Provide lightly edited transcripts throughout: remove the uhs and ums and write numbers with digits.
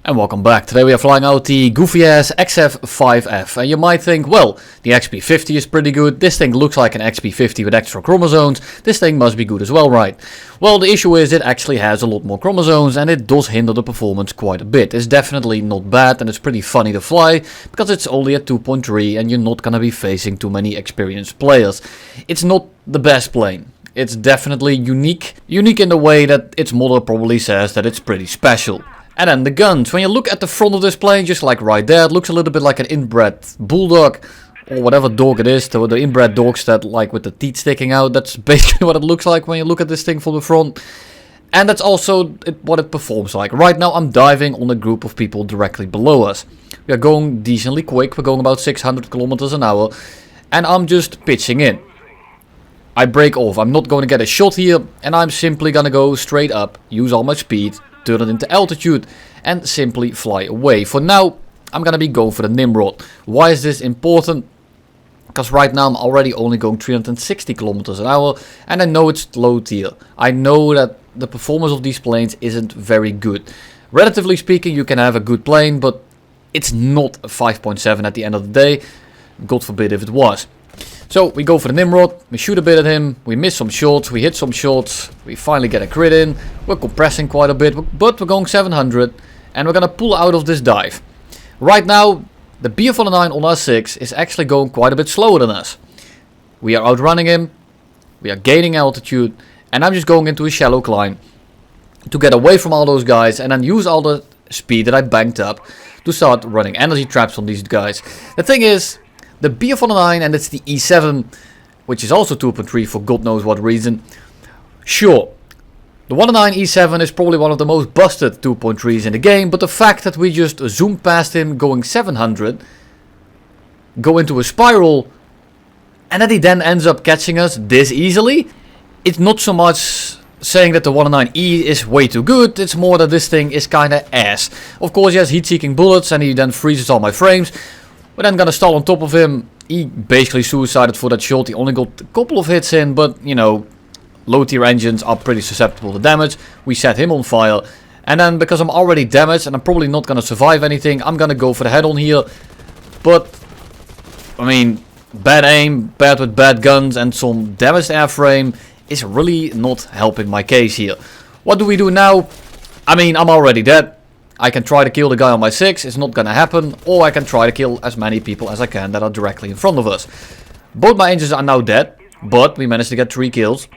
And welcome back. Today we are flying out the goofy ass XF5F. And you might think, well, the XP-50 is pretty good. This thing looks like an XP-50 with extra chromosomes. This thing must be good as well, right? Well, the issue is it actually has a lot more chromosomes and it does hinder the performance quite a bit. It's definitely not bad and it's pretty funny to fly because it's only at 2.3 and you're not gonna be facing too many experienced players. It's not the best plane. It's definitely unique. Unique in the way that its model probably says that it's pretty special. And then the guns. When you look at the front of this plane, just like right there, it looks a little bit like an inbred bulldog. Or whatever dog it is, the inbred dogs that like with the teeth sticking out. That's basically what it looks like when you look at this thing from the front. And that's also what it performs like. Right now I'm diving on a group of people directly below us. We are going decently quick, we're going about 600 kilometers an hour. And I'm just pitching in. I break off, I'm not going to get a shot here. And I'm simply gonna go straight up, use all my speed, turn it into altitude and simply fly away. For now, I'm gonna be going for the Nimrod. Why is this important? Because right now I'm already only going 360 kilometers an hour and I know it's low tier. I know that the performance of these planes isn't very good. Relatively speaking, you can have a good plane, but it's not a 5.7 at the end of the day. God forbid if it was. So we go for the Nimrod, we shoot a bit at him, we miss some shots, we hit some shots, we finally get a crit in, we're compressing quite a bit, but we're going 700 and we're gonna pull out of this dive. Right now, the BF-9 on R6 is actually going quite a bit slower than us. We are outrunning him, we are gaining altitude, and I'm just going into a shallow climb to get away from all those guys and then use all the speed that I banked up to start running energy traps on these guys. The thing is, the BF-9 and it's the E7, which is also 2.3 for God knows what reason. Sure, the 109 E7 is probably one of the most busted 2.3s in the game, but the fact that we just zoomed past him going 700, go into a spiral, and that he then ends up catching us this easily, it's not so much saying that the 109E is way too good, it's more that this thing is kinda ass. Of course he has heat-seeking bullets and he then freezes all my frames. We're then gonna stall on top of him. He basically suicided for that shot. He only got a couple of hits in, but you know, low tier engines are pretty susceptible to damage. We set him on fire. And then because I'm already damaged and I'm probably not gonna survive anything, I'm gonna go for the head on here. But, I mean, bad aim, paired with bad guns and some damaged airframe is really not helping my case here. What do we do now? I mean, I'm already dead. I can try to kill the guy on my 6, it's not gonna happen, or I can try to kill as many people as I can that are directly in front of us. Both my engines are now dead, but we managed to get 3 kills.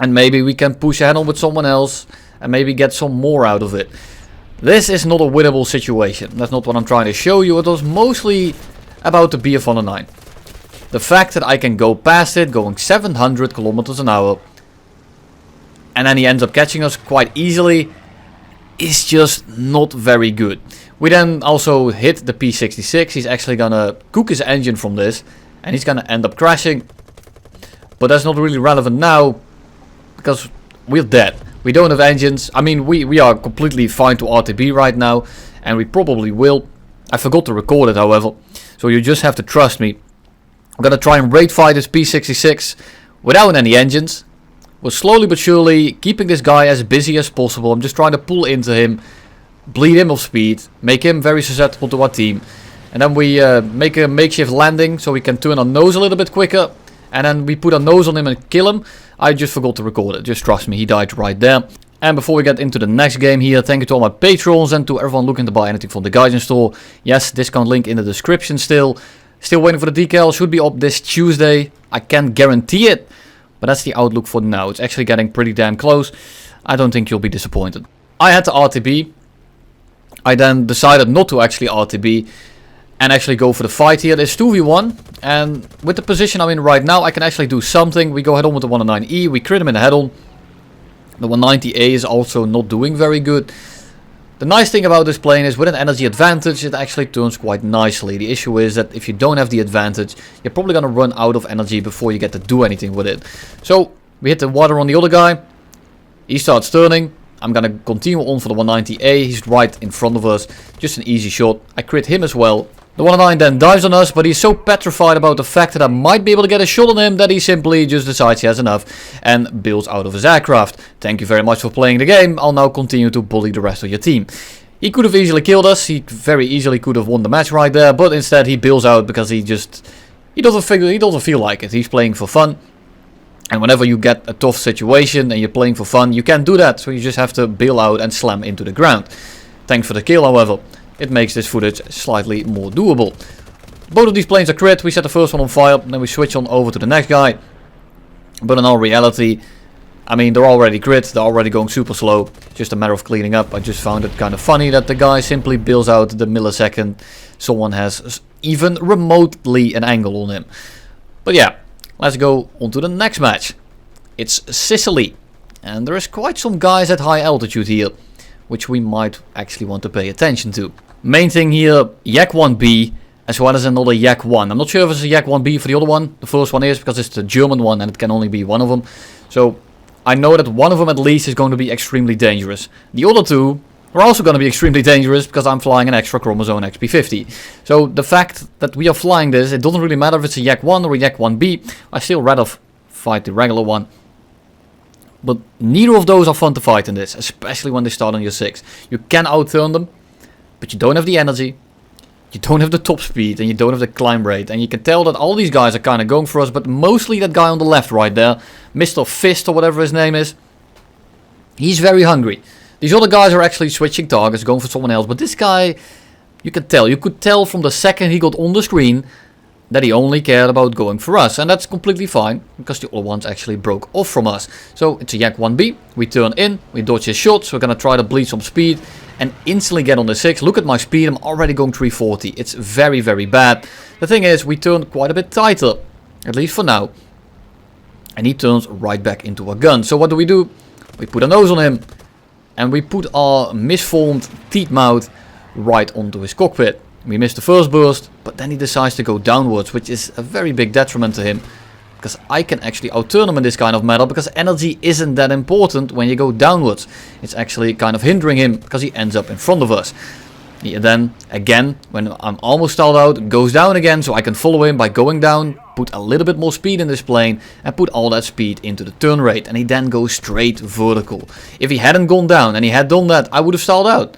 And maybe we can push ahead on with someone else, and maybe get some more out of it. This is not a winnable situation, that's not what I'm trying to show you, it was mostly about the BF-9. The fact that I can go past it, going 700 kilometers an hour, and then he ends up catching us quite easily, is just not very good. We then also hit the P66. He's actually gonna cook his engine from this and he's gonna end up crashing, but that's not really relevant now because we're dead. We don't have engines. I mean, we are completely fine to RTB right now and we probably will. I forgot to record it, however, so you just have to trust me. I'm gonna try and raid fight this P66 without any engines. We're slowly but surely keeping this guy as busy as possible. I'm just trying to pull into him, bleed him off speed, make him very susceptible to our team. And then we make a makeshift landing so we can turn our nose a little bit quicker. And then we put our nose on him and kill him. I just forgot to record it, just trust me, he died right there. And before we get into the next game here, thank you to all my patrons and to everyone looking to buy anything from the Convergence store. Yes, discount link in the description still. Still waiting for the decal, should be up this Tuesday. I can't guarantee it. But that's the outlook for now. It's actually getting pretty damn close. I don't think you'll be disappointed. I had to RTB. I then decided not to actually RTB and actually go for the fight here. There's 2v1 and with the position I'm in right now I can actually do something. We go head on with the 109E. We crit him in the head on. The 190A is also not doing very good. The nice thing about this plane is with an energy advantage it actually turns quite nicely. The issue is that if you don't have the advantage you're probably going to run out of energy before you get to do anything with it. So we hit the water on the other guy. He starts turning. I'm going to continue on for the 190A. He's right in front of us. Just an easy shot. I crit him as well. The 109 then dives on us, but he's so petrified about the fact that I might be able to get a shot on him that he simply just decides he has enough and bails out of his aircraft. Thank you very much for playing the game. I'll now continue to bully the rest of your team. He could have easily killed us. He very easily could have won the match right there, but instead he bails out because he doesn't feel like it. He's playing for fun. And whenever you get a tough situation and you're playing for fun, you can't do that. So you just have to bail out and slam into the ground. Thanks for the kill, however. It makes this footage slightly more doable. Both of these planes are crit. We set the first one on fire, then we switch on over to the next guy. But in all reality, I mean, they're already crit. They're already going super slow. Just a matter of cleaning up. I just found it kind of funny that the guy simply bails out the millisecond someone has even remotely an angle on him. But yeah. Let's go on to the next match. It's Sicily. And there is quite some guys at high altitude here, which we might actually want to pay attention to. Main thing here, Yak-1B, as well as another Yak-1. I'm not sure if it's a Yak-1B for the other one. The first one is because it's the German one and it can only be one of them. So I know that one of them at least is going to be extremely dangerous. The other two are also going to be extremely dangerous because I'm flying an extra Chromosome XP-50. So the fact that we are flying this, it doesn't really matter if it's a Yak-1 or a Yak-1B. I still rather fight the regular one. But neither of those are fun to fight in this, especially when they start on your 6. You can outturn them, but you don't have the energy. You don't have the top speed and you don't have the climb rate. And you can tell that all these guys are kind of going for us, but mostly that guy on the left right there, Mr. Fist or whatever his name is. He's very hungry. These other guys are actually switching targets, going for someone else. But this guy, you could tell from the second he got on the screen that he only cared about going for us. And that's completely fine, because the other ones actually broke off from us. So it's a Yak-1B, we turn in, we dodge his shots, we're going to try to bleed some speed and instantly get on the 6. Look at my speed, I'm already going 340. It's very, very bad. The thing is, we turned quite a bit tighter, at least for now. And he turns right back into a gun. So what do? We put a nose on him. And we put our misformed teeth mouth right onto his cockpit. We missed the first burst, but then he decides to go downwards, which is a very big detriment to him. Because I can actually outturn him in this kind of metal, because energy isn't that important when you go downwards. It's actually kind of hindering him, because he ends up in front of us. He then, again, when I'm almost stalled out, goes down again, so I can follow him by going down, put a little bit more speed in this plane, and put all that speed into the turn rate. And he then goes straight vertical. If he hadn't gone down and he had done that, I would have stalled out.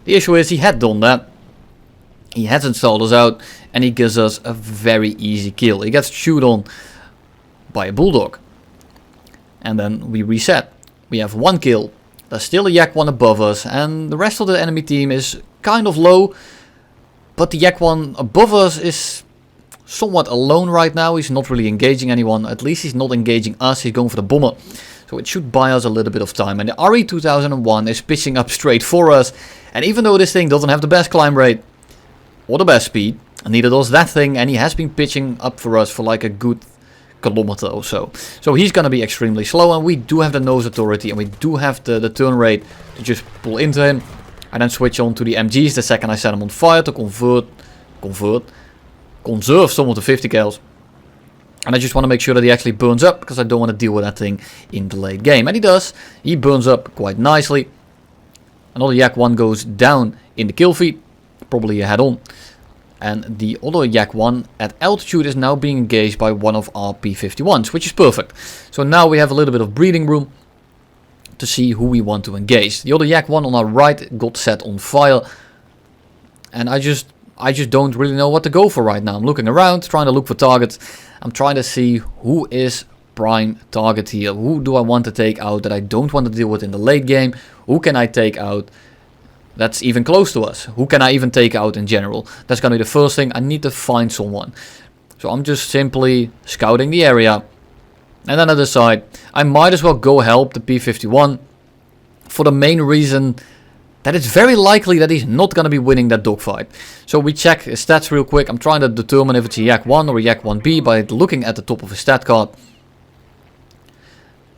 The issue is he had done that. He hasn't stalled us out, and he gives us a very easy kill. He gets chewed on by a bulldog. And then we reset. We have one kill. There's still a Yak-1 above us, and the rest of the enemy team is kind of low. But the Yak-1 above us is somewhat alone right now. He's not really engaging anyone. At least he's not engaging us. He's going for the bomber. So it should buy us a little bit of time. And the RE-2001 is pitching up straight for us. And even though this thing doesn't have the best climb rate or the best speed, and neither does that thing, and he has been pitching up for us for like a good kilometer or so. So he's going to be extremely slow, and we do have the nose authority, and we do have the turn rate to just pull into him. I then switch on to the MGs the second I set him on fire to conserve some of the 50 cals. And I just want to make sure that he actually burns up, because I don't want to deal with that thing in the late game. And he does. He burns up quite nicely. Another Yak-1 goes down in the kill feed, probably a head-on. And the other Yak-1 at altitude is now being engaged by one of our P-51s, which is perfect. So now we have a little bit of breathing room to see who we want to engage. The other Yak-1 on our right got set on fire. And I just don't really know what to go for right now. I'm looking around, trying to look for targets. I'm trying to see who is prime target here. Who do I want to take out that I don't want to deal with in the late game? Who can I take out that's even close to us? Who can I even take out in general? That's going to be the first thing. I need to find someone. So I'm just simply scouting the area. And then I decide I might as well go help the P-51 for the main reason that it's very likely that he's not going to be winning that dogfight. So we check his stats real quick. I'm trying to determine if it's a Yak-1 or a Yak-1B by looking at the top of his stat card.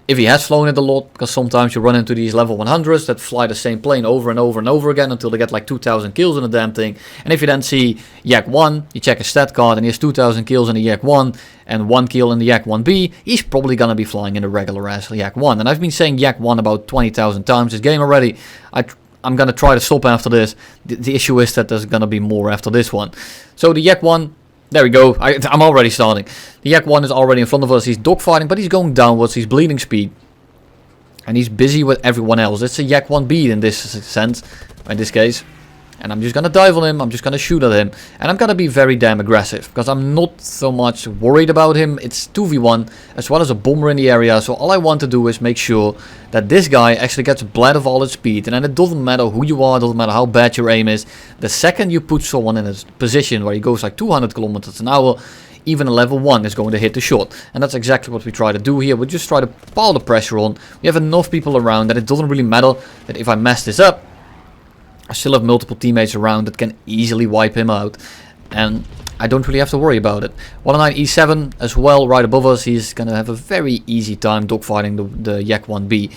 If he has flown it a lot, because sometimes you run into these level 100s that fly the same plane over and over and over again until they get like 2,000 kills in the damn thing. And if you then see Yak-1, you check his stat card and he has 2,000 kills in the Yak-1 and 1 kill in the Yak-1B, he's probably going to be flying in a regular ass Yak-1. And I've been saying Yak-1 about 20,000 times this game already. I'm going to try to stop after this. The issue is that there's going to be more after this one. So the Yak-1, there we go. I'm already starting. The Yak-1 is already in front of us. He's dogfighting, but he's going downwards. He's bleeding speed. And he's busy with everyone else. It's a Yak 1B in this sense, in this case. And I'm just gonna dive on him, I'm just gonna shoot at him. And I'm gonna be very damn aggressive, because I'm not so much worried about him. It's 2v1, as well as a bomber in the area. So all I want to do is make sure that this guy actually gets bled of all its speed. And then it doesn't matter who you are, doesn't matter how bad your aim is. The second you put someone in a position where he goes like 200 kilometers an hour, even a level 1 is going to hit the shot. And that's exactly what we try to do here. We just try to pile the pressure on. We have enough people around that it doesn't really matter that if I mess this up, I still have multiple teammates around that can easily wipe him out. And I don't really have to worry about it. 109E7 as well, right above us. He's going to have a very easy time dogfighting the Yak 1B.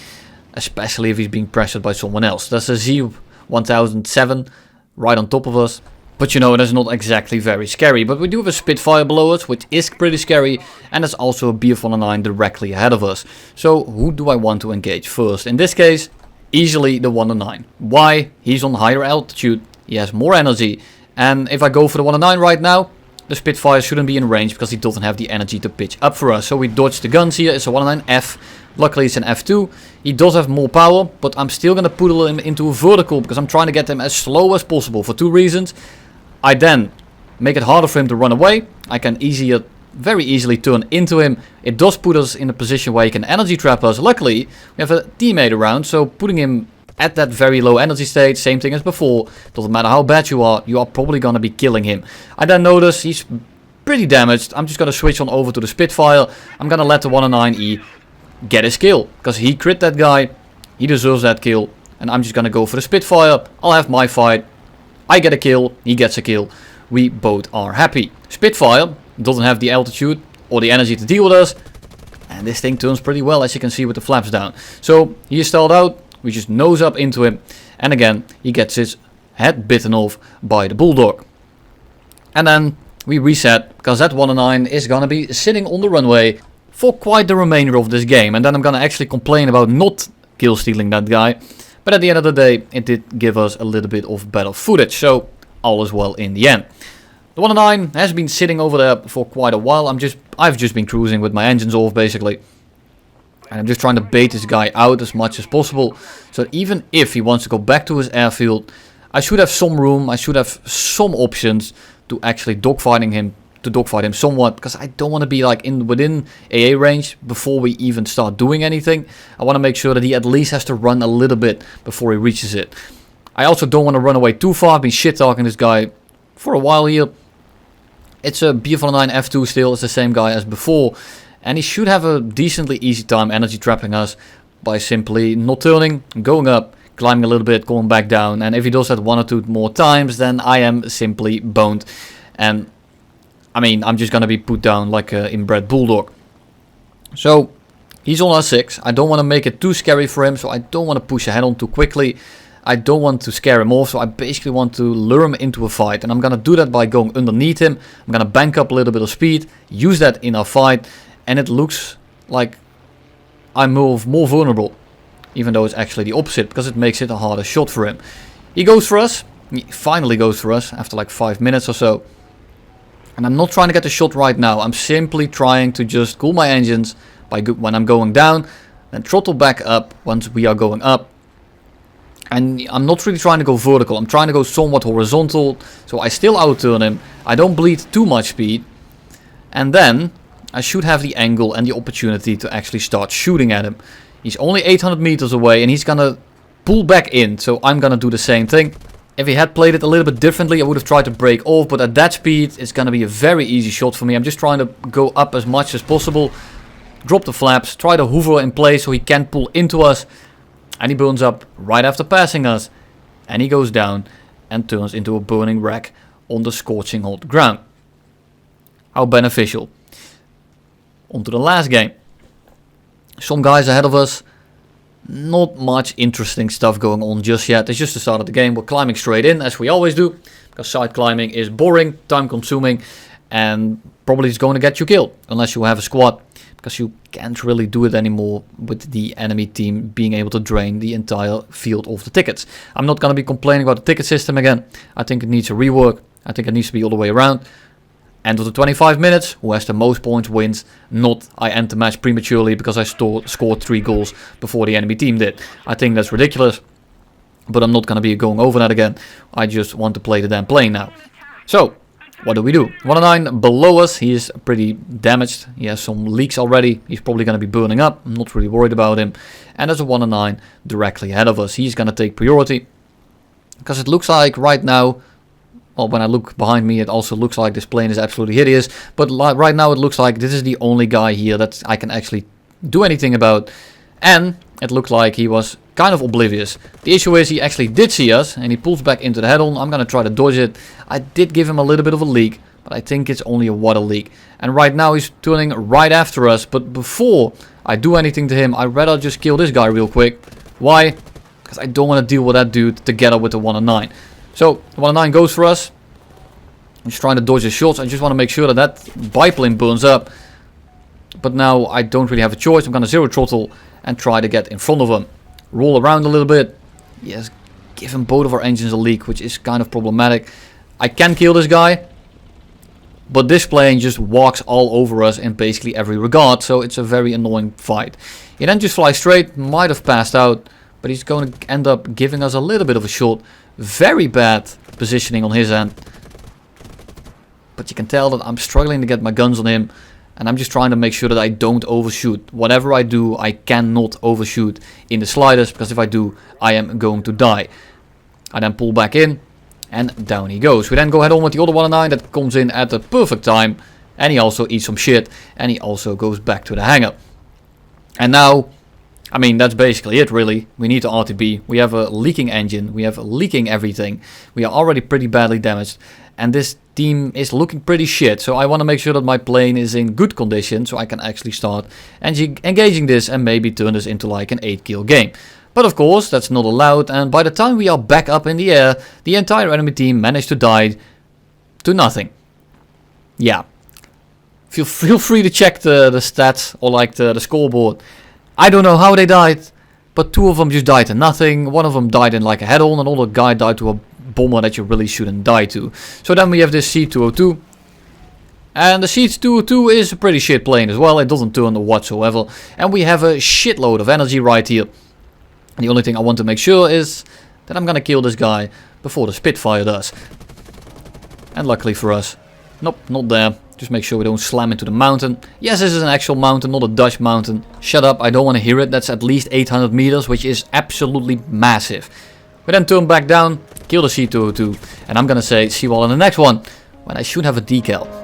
Especially if he's being pressured by someone else. That's a Z1007 right on top of us. But you know, that's not exactly very scary. But we do have a Spitfire below us, which is pretty scary. And there's also a BF109 directly ahead of us. So who do I want to engage first? In this case, easily the 109. Why? He's on higher altitude, he has more energy, and if I go for the 109 right now, the Spitfire shouldn't be in range because he doesn't have the energy to pitch up for us. So we dodge the guns here. It's a 109F, luckily it's an F2. He does have more power, but I'm still going to put him into a vertical because I'm trying to get him as slow as possible for 2 reasons. I then make it harder for him to run away. I can very easily turn into him. It does put us in a position where he can energy trap us. Luckily, we have a teammate around, so putting him at that very low energy state, same thing as before. Doesn't matter how bad you are probably going to be killing him. I then notice he's pretty damaged. I'm just going to switch on over to the Spitfire. I'm going to let the 109E get his kill, because he crit that guy. He deserves that kill. And I'm just going to go for the Spitfire. I'll have my fight. I get a kill, he gets a kill. We both are happy. Spitfire doesn't have the altitude or the energy to deal with us. And this thing turns pretty well, as you can see with the flaps down. So he is stalled out. We just nose up into him. And again, he gets his head bitten off by the Bulldog. And then we reset, because that 109 is gonna be sitting on the runway for quite the remainder of this game. And then I'm gonna actually complain about not kill stealing that guy. But at the end of the day, it did give us a little bit of better footage. So all is well in the end. The 109 has been sitting over there for quite a while. I've just been cruising with my engines off, basically. And I'm just trying to bait this guy out as much as possible. So even if he wants to go back to his airfield, I should have some room. I should have some options to actually dogfight him somewhat. Because I don't want to be like within AA range before we even start doing anything. I want to make sure that he at least has to run a little bit before he reaches it. I also don't want to run away too far. I've been shit talking this guy for a while here. It's a BF109 F2 still, it's the same guy as before. And he should have a decently easy time energy trapping us by simply not turning, going up, climbing a little bit, going back down. And if he does that 1 or 2 more times, then I am simply boned. And I mean, I'm just going to be put down like an inbred Bulldog. So he's on R6. I don't want to make it too scary for him, so I don't want to push ahead on too quickly. I don't want to scare him off, so I basically want to lure him into a fight. And I'm going to do that by going underneath him. I'm going to bank up a little bit of speed, use that in our fight. And it looks like I'm more vulnerable. Even though it's actually the opposite, because it makes it a harder shot for him. He goes for us. He finally goes for us after like 5 minutes or so. And I'm not trying to get the shot right now. I'm simply trying to just cool my engines when I'm going down. Then throttle back up once we are going up. And I'm not really trying to go vertical. I'm trying to go somewhat horizontal. So I still outturn him. I don't bleed too much speed. And then I should have the angle and the opportunity to actually start shooting at him. He's only 800 meters away and he's gonna pull back in. So I'm gonna do the same thing. If he had played it a little bit differently, I would have tried to break off. But at that speed, it's gonna be a very easy shot for me. I'm just trying to go up as much as possible. Drop the flaps. Try to hover in place so he can't pull into us. And he burns up right after passing us. And he goes down and turns into a burning wreck on the scorching hot ground. How beneficial. On to the last game. Some guys ahead of us. Not much interesting stuff going on just yet. It's just the start of the game. We're climbing straight in, as we always do. Because side climbing is boring, time consuming. And probably is going to get you killed. Unless you have a squad. Because you can't really do it anymore with the enemy team being able to drain the entire field of the tickets. I'm not going to be complaining about the ticket system again. I think it needs a rework. I think it needs to be all the way around. End of the 25 minutes, who has the most points wins, not I end the match prematurely because I scored 3 goals before the enemy team did. I think that's ridiculous, but I'm not going to be going over that again. I just want to play the damn plane now. So, what do? 109 below us, he is pretty damaged. He has some leaks already. He's probably going to be burning up. I'm not really worried about him. And there's a 109 directly ahead of us. He's going to take priority. Because it looks like right now, well, when I look behind me, it also looks like this plane is absolutely hideous. But right now it looks like this is the only guy here that I can actually do anything about. And it looked like he was kind of oblivious. The issue is he actually did see us and he pulls back into the head-on. I'm going to try to dodge it. I did give him a little bit of a leak, but I think it's only a water leak. And right now he's turning right after us. But before I do anything to him, I'd rather just kill this guy real quick. Why? Because I don't want to deal with that dude together with the 109. So, the 109 goes for us. I'm just trying to dodge his shots. I just want to make sure that that biplane burns up. But now I don't really have a choice. I'm going to zero throttle and try to get in front of him. Roll around a little bit. Yes, give him both of our engines a leak, which is kind of problematic. I can kill this guy, but this plane just walks all over us in basically every regard, so it's a very annoying fight. He then just flies straight, might have passed out, but he's going to end up giving us a little bit of a shot. Very bad positioning on his end. But you can tell that I'm struggling to get my guns on him. And I'm just trying to make sure that I don't overshoot. Whatever I do, I cannot overshoot in the slightest. Because if I do, I am going to die. I then pull back in. And down he goes. We then go head on with the other 109 that comes in at the perfect time. And he also eats some shit. And he also goes back to the hangar. And now, I mean, that's basically it really. We need the RTB. We have a leaking engine. We have leaking everything. We are already pretty badly damaged. And this team is looking pretty shit. So I want to make sure that my plane is in good condition. So I can actually start engaging this and maybe turn this into like an 8-kill game. But of course, that's not allowed. And by the time we are back up in the air, the entire enemy team managed to die to nothing. Yeah. Feel free to check the stats or like the scoreboard. I don't know how they died. But 2 of them just died to nothing. 1 of them died in like a head-on. And another guy died to a bomber that you really shouldn't die to. So then we have this C202. And the C202 is a pretty shit plane as well. It doesn't turn whatsoever. And we have a shitload of energy right here. And the only thing I want to make sure is that I'm gonna kill this guy before the Spitfire does. And luckily for us, nope, not there. Just make sure we don't slam into the mountain. Yes, this is an actual mountain, not a Dutch mountain. Shut up, I don't want to hear it. That's at least 800 meters, which is absolutely massive. We then turn back down, kill the C202, and I'm gonna say see you all in the next one, when I should have a decal.